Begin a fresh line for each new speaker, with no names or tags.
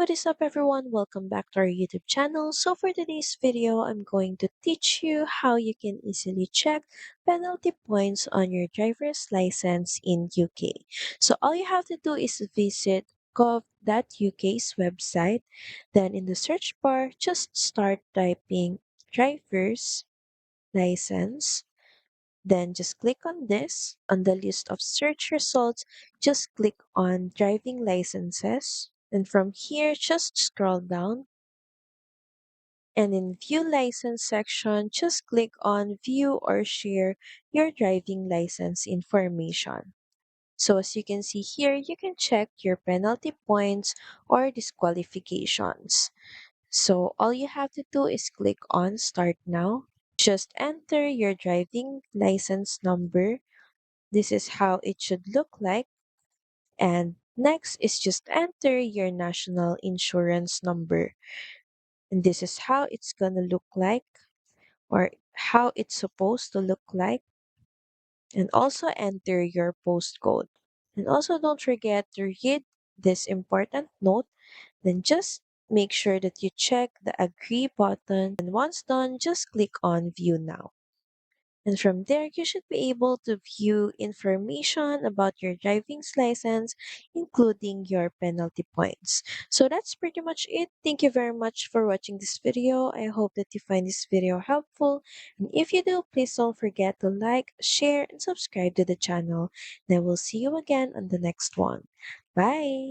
What is up everyone? Welcome back to our YouTube channel. So for today's video, I'm going to teach you how you can easily check penalty points on your driver's license in UK. So all you have to do is visit gov.uk's website. Then in the search bar, just start typing driver's license. Then just click on this. On the list of search results, just click on driving licenses. And from here, just scroll down. And in view license section, just click on view or share your driving license information. So as you can see here, you can check your penalty points or disqualifications. So all you have to do is click on start now. Just enter your driving license number. This is how it should look like. And next is just enter your national insurance number. And this is how it's gonna look like or how it's supposed to look like. And also enter your postcode. And also don't forget to read this important note. Then just make sure that you check the agree button. And once done, just click on view now. And from there, you should be able to view information about your driving license, including your penalty points. So that's pretty much it. Thank you very much for watching this video. I hope that you find this video helpful. And if you do, please don't forget to like, share, and subscribe to the channel. And I will see you again on the next one. Bye!